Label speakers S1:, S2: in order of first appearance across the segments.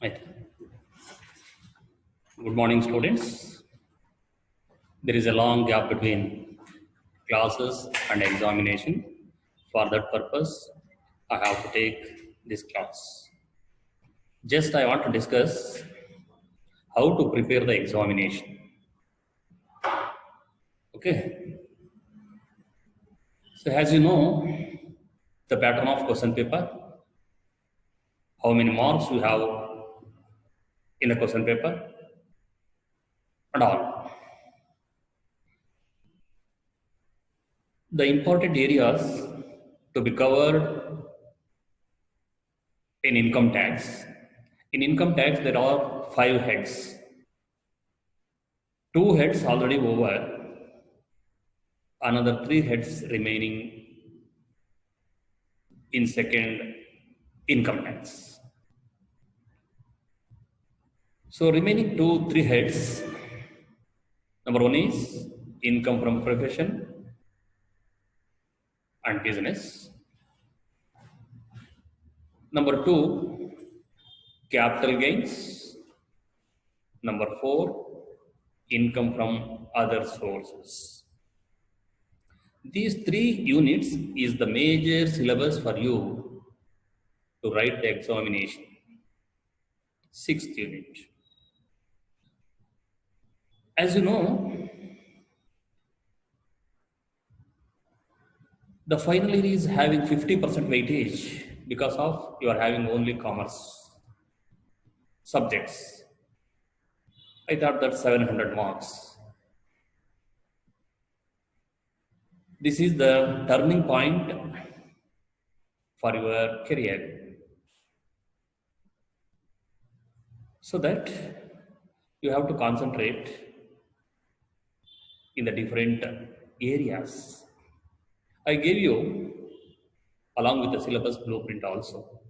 S1: Right. Good morning, students. There is a long gap between classes and examination. For that purpose, I have to take this class. Just I want to discuss how to prepare the examination. Okay. So as you know, the pattern of question paper, how many marks you have in the question paper, and all. The important areas to be covered in income tax. In income tax, there are 5 heads. 2 heads already over, another 3 heads remaining in second income tax. So remaining 2-3 heads, number 1 is income from profession and business. Number 2, capital gains. Number 4, income from other sources. These 3 units is the major syllabus for you to write the examination. 6th unit. As you know, the final year is having 50% weightage because of you are having only commerce subjects. I thought that 700 marks. This is the turning point for your career. So that you have to concentrate in the different areas. I gave you along with the syllabus blueprint also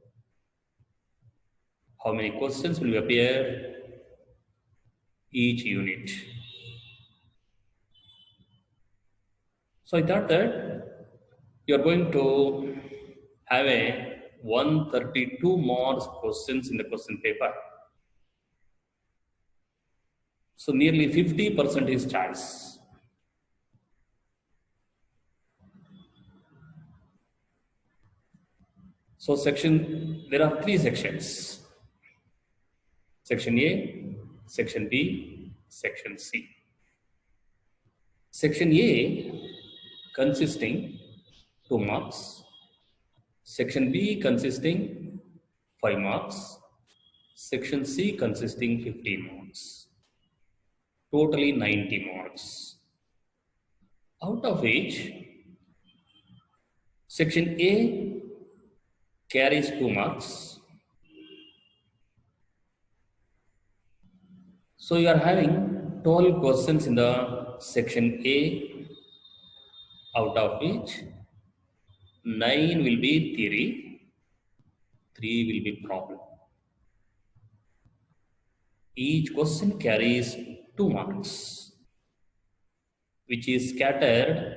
S1: how many questions will appear each unit. So I thought that you are going to have a 132 marks questions in the question paper. So nearly 50% is choice. So there are 3 sections. Section A, Section B, Section C. Section A consisting 2 marks. Section B consisting 5 marks. Section C consisting 15 marks. Totally 90 marks. Out of which, Section A carries 2 marks. So you are having 12 questions in the Section A, out of which 9 will be theory, 3 will be problem. Each question carries 2 marks, which is scattered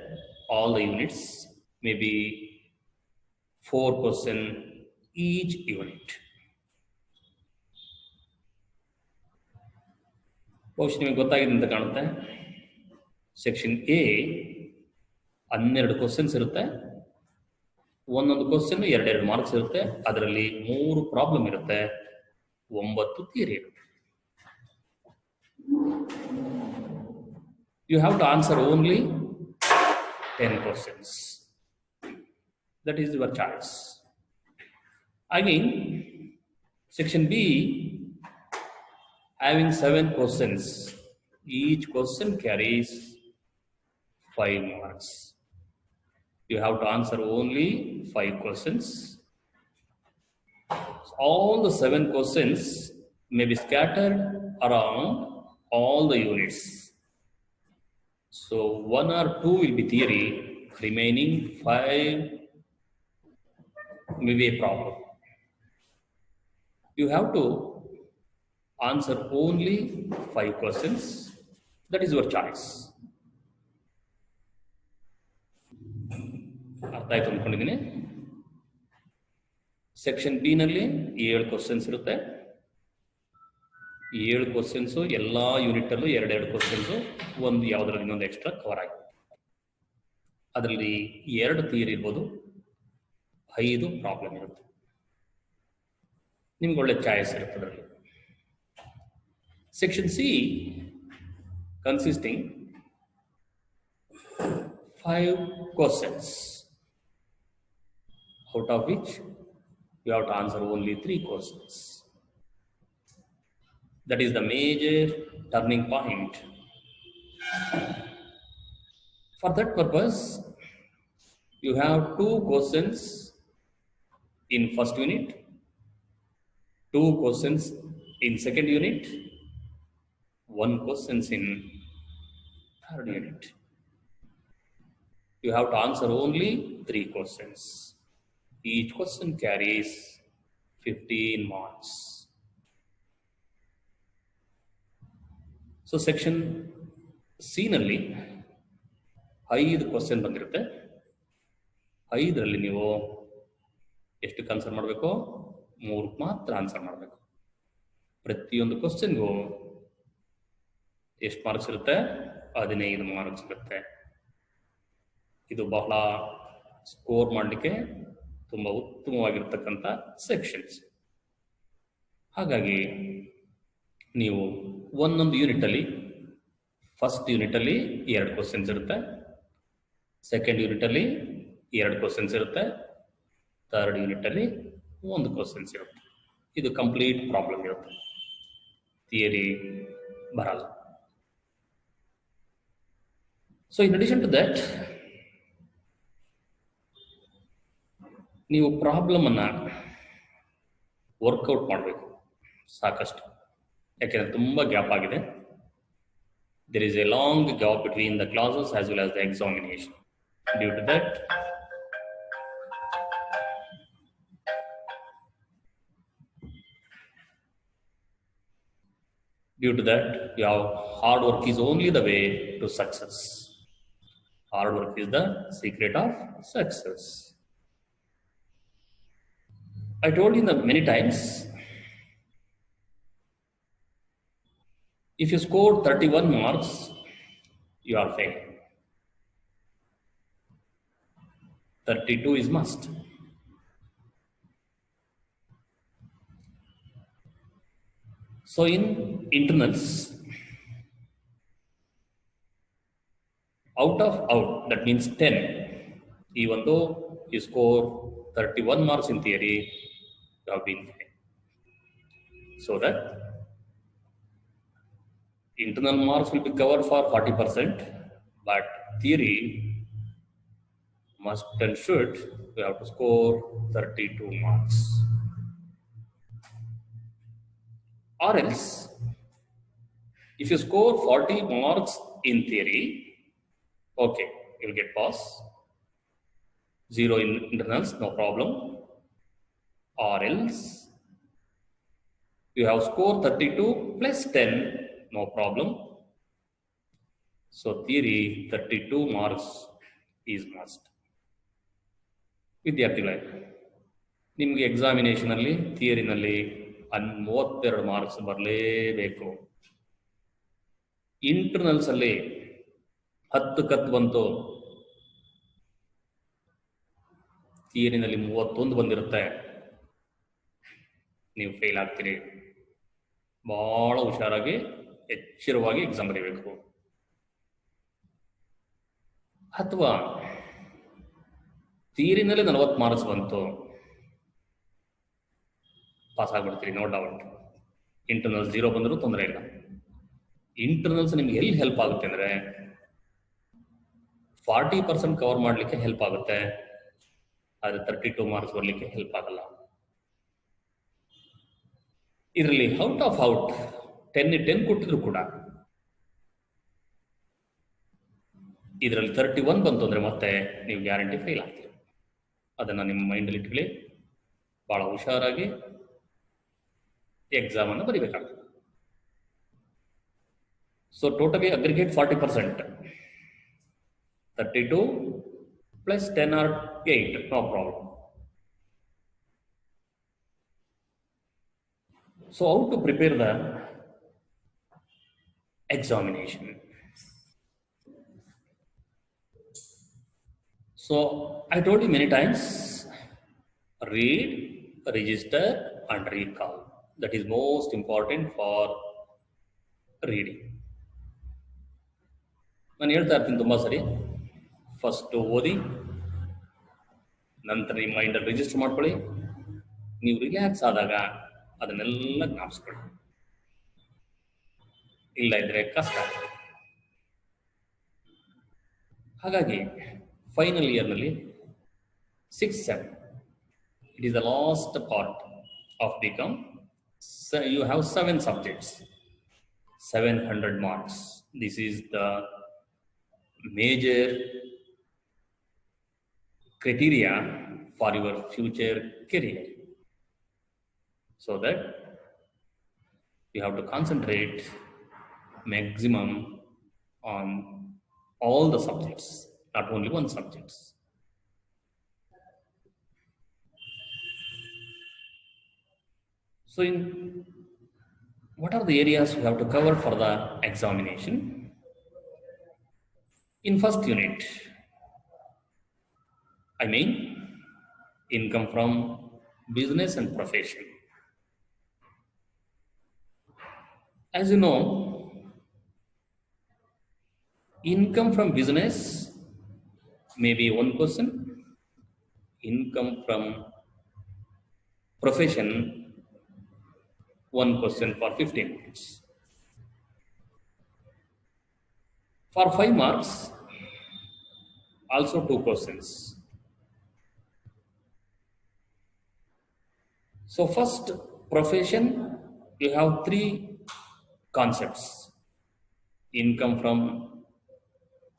S1: all the units, maybe 4 questions each unit. ಬಹುಶಃ ನಿಮಗೆ ಗೊತ್ತಾಗಿದೆ ಅಂತ ಕಾಣುತ್ತೆ. Section A 12 questions ಇರುತ್ತೆ. ಒಂದೊಂದು question 2 marks ಇರುತ್ತೆ. ಅದರಲ್ಲಿ 3 problem ಇರುತ್ತೆ, 9 ಥಿಯರಿ ಇರುತ್ತೆ. You have to answer only 10 questions. That is your choice. Again, section B having 7 questions. Each question carries 5 marks. You have to answer only 5 questions. So all the 7 questions may be scattered around all the units. So 1 or 2 will be theory, remaining 5 may be a problem. You have to answer only 5 questions. That is your choice. ಅರ್ಥ ಆಯ್ತು ಅಂದ್ಕೊಂಡಿದ್ದೀನಿ. Section B ನಲ್ಲಿ 7 questions ಇರುತ್ತೆ. 7 questions ಎಲ್ಲ ಯೂನಿಟಲ್ಲೂ 2 questions, ಒಂದು ಯಾವುದ್ರಲ್ಲಿ ಇನ್ನೊಂದು extra cover ಆಗಿದೆ. ಅದರಲ್ಲಿ 2 ಥಿಯರಿ ಇರ್ಬೋದು, 5 ಪ್ರಾಬ್ಲಮ್ ಇರುತ್ತೆ. ನಿಮ್ಗೆ ಒಳ್ಳೆ ಚಾಯ್ಸ್ ಇರುತ್ತೆ ಅದರಲ್ಲಿ. Section C consisting 5 questions, out of which you have to answer only 3 questions. That is the major turning point. For that purpose, you have 2 questions in first unit, 2 questions in second unit, 1 questions in third unit. You have to answer only 3 questions. Each question carries 15 marks. So section C ನಲ್ಲಿ 5 question ಬಂದಿರುತ್ತೆ. 5ರಲ್ಲಿ ನೀವು ಎಷ್ಟಕ್ಕೆ answer ಮಾಡಬೇಕು? 3 ಮಾತ್ರ answer ಮಾಡಬೇಕು. ಪ್ರತಿಯೊಂದು ಕ್ವಶನ್ಗೂ ಎಷ್ಟು marks ಇರುತ್ತೆ? 15 ಮಾರ್ಕ್ಸ್ ಇರುತ್ತೆ. ಇದು ಬಹಳ ಸ್ಕೋರ್ ಮಾಡಲಿಕ್ಕೆ ತುಂಬ ಉತ್ತಮವಾಗಿರ್ತಕ್ಕಂಥ ಸೆಕ್ಷನ್ಸ್. ಹಾಗಾಗಿ ನೀವು ಒಂದೊಂದು ಯೂನಿಟಲ್ಲಿ, ಫಸ್ಟ್ ಯೂನಿಟಲ್ಲಿ 2 ಕ್ವಶನ್ಸ್ ಇರುತ್ತೆ, ಸೆಕೆಂಡ್ ಯೂನಿಟಲ್ಲಿ 2 ಕ್ವಶನ್ಸ್ ಇರುತ್ತೆ, ಥರ್ಡ್ ಯೂನಿಟಲ್ಲಿ 1 ಕ್ವಶನ್ಸ್ ಇರುತ್ತೆ. ಇದು ಕಂಪ್ಲೀಟ್ ಪ್ರಾಬ್ಲಮ್ ಇರುತ್ತೆ, ಥಿಯರಿ ಬರಲ್ಲ. So in addition to that, ನೀವು ಪ್ರಾಬ್ಲಮನ್ನು ವರ್ಕೌಟ್ ಮಾಡಬೇಕು ಸಾಕಷ್ಟು. ಯಾಕೆಂದರೆ ತುಂಬ ಗ್ಯಾಪ್ ಆಗಿದೆ. There is a long gap between the classes as well as the examination. Due to that, your hard work is only the way to success. Hard work is the secret of success. I told you that many times, if you score 31 marks, you are failing. 32 is must. So in internals, out, that means 10. Even though you score 31 marks in theory, you have been failing. So that internal marks will be covered for 40%, but theory must and should, you have to score 32 marks. Or else, if you score 40 marks in theory, okay, you'll get pass. 0 in internals, no problem. Or else, you have scored 32 plus 10, no problem. So theory 32 marks is must. ವಿದ್ಯಾರ್ಥಿಗಳೇ, ನಿಮಗೆ ಎಕ್ಸಾಮಿನೇಷನಲ್ಲಿ ಥಿಯರಿನಲ್ಲಿ 32 marks ಬರಲೇಬೇಕು. ಇಂಟರ್ನಲ್ಸಲ್ಲಿ 10 ಕತ್ ಬಂತು, ಥಿಯರಿನಲ್ಲಿ 31 ಬಂದಿರುತ್ತೆ, ನೀವು fail ಆಗ್ತೀರಿ. ಭಾಳ ಹುಷಾರಾಗಿ ಎಚ್ಚರವಾಗಿ exam ಬರೀಬೇಕು. ಅಥವಾ ಥಿಯರಿನಲ್ಲಿ 40 ಮಾರ್ಕ್ಸ್ ಬಂತು, ಪಾಸ್ ಆಗ್ಬಿಡ್ತೀರಿ, ನೋ ಡೌಟ್. ಇಂಟರ್ನಲ್ಸ್ 0 ಬಂದರೂ ತೊಂದರೆ ಇಲ್ಲ. ಇಂಟರ್ನಲ್ಸ್ ನಿಮ್ಗೆ ಎಲ್ಲಿ ಹೆಲ್ಪ್ ಆಗುತ್ತೆ ಅಂದರೆ 40% ಕವರ್ ಮಾಡಲಿಕ್ಕೆ ಹೆಲ್ಪ್ ಆಗುತ್ತೆ, ಆದರೆ 32 ಮಾರ್ಕ್ಸ್ ಬರಲಿಕ್ಕೆ ಹೆಲ್ಪ್ ಆಗಲ್ಲ. ಇದರಲ್ಲಿ ಔಟ್ 10 ಕೊಟ್ಟಿದ್ರು ಕೂಡ ಇದರಲ್ಲಿ 31 ಬಂತು ಅಂದರೆ ಮತ್ತೆ ನೀವು ಗ್ಯಾರಂಟಿ ಫೇಲ್ ಆಗ್ತೀರಿ. ಅದನ್ನು ನಿಮ್ಮ ಮೈಂಡಲ್ಲಿ ಇಟ್ಕೊಳ್ಳಿ, ಭಾಳ ಹುಷಾರಾಗಿ ಎಕ್ಸಾಮನ್ನು ಬರೀಬೇಕಾಗ್ತದೆ. So totally aggregate 40%, 32 plus 10 or 8, no problem. So how to prepare the examination. So I told you many times, read, register and recall. That is most important for reading. ನಾನು ಹೇಳ್ತಾ ಇರ್ತೀನಿ ತುಂಬ ಸರಿ, ಫಸ್ಟ್ ಓದಿ, ನಂತರ ನಿಮ್ಮ ಮೈಂಡಲ್ಲಿ ರಿಜಿಸ್ಟರ್ ಮಾಡ್ಕೊಳ್ಳಿ. ನೀವು ರಿಲ್ಯಾಕ್ಸ್ ಆದಾಗ ಅದನ್ನೆಲ್ಲ ಜ್ಞಾಪಿಸ್ಕೊಳ್ಳಿ, ಇಲ್ಲ ಇದ್ರೆ ಕಷ್ಟ. ಹಾಗಾಗಿ final ಇಯರ್ನಲ್ಲಿ 6-7 it is the last part of BCom. So you have 7 subjects, 700 marks. This is the major criteria for your future career, so that you have to concentrate maximum on all the subjects, not only one subject. So what are the areas we have to cover for the examination? In first unit, I mean income from business and profession. As you know, income from business may be one question, income from profession one question for 15 minutes. For 5 marks, also 2 questions. So first, profession, you have 3 concepts. Income from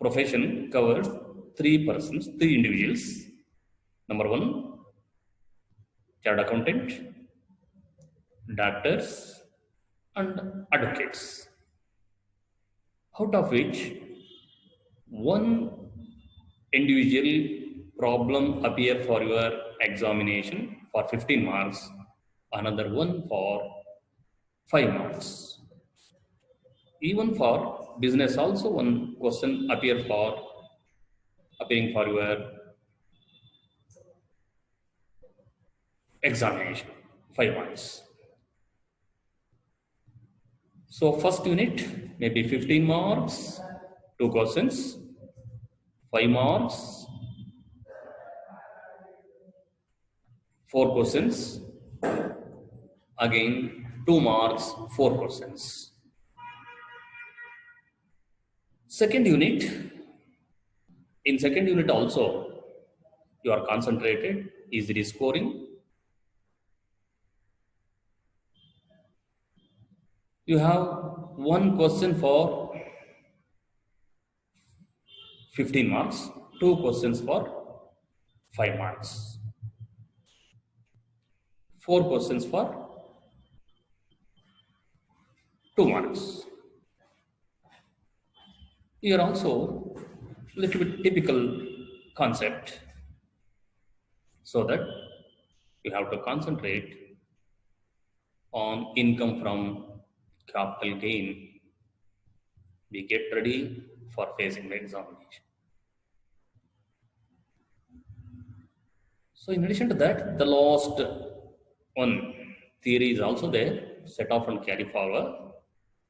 S1: profession covers 3 persons, 3 individuals. Number 1, chartered accountant, doctors and advocates, out of which one individual problem appear for your examination for 15 marks, another one for 5 marks. Even for business also one question appearing for your examination, 5 marks. So first unit maybe 15 marks, 2 questions, 5 marks, 4 questions, again 2 marks, 4 questions. Second unit, in second unit also you are concentrated, easily scoring. You have 1 question for 15 marks, 2 questions for 5 marks, 4 questions for 2 marks. Here also little bit typical concept, so that you have to concentrate on income from capital gain. We get ready for facing the examination. So in addition to that, the last one theory is also there, set off and carry forward,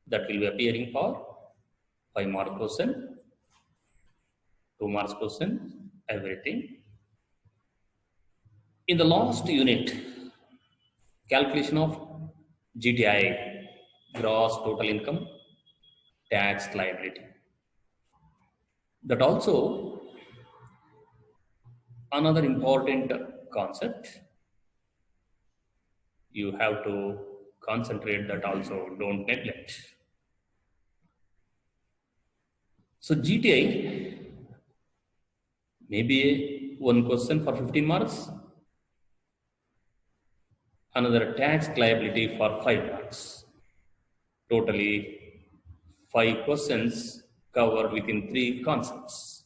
S1: that will be appearing for 5 mark question, 2 marks question, everything. In the last unit, calculation of GTI, gross total income, tax liability. That also another important concept. You have to concentrate, that also, don't neglect. So GTI maybe 1 question for 15 marks, another tax liability for 5 marks. Totally 5 questions covered within 3 concepts.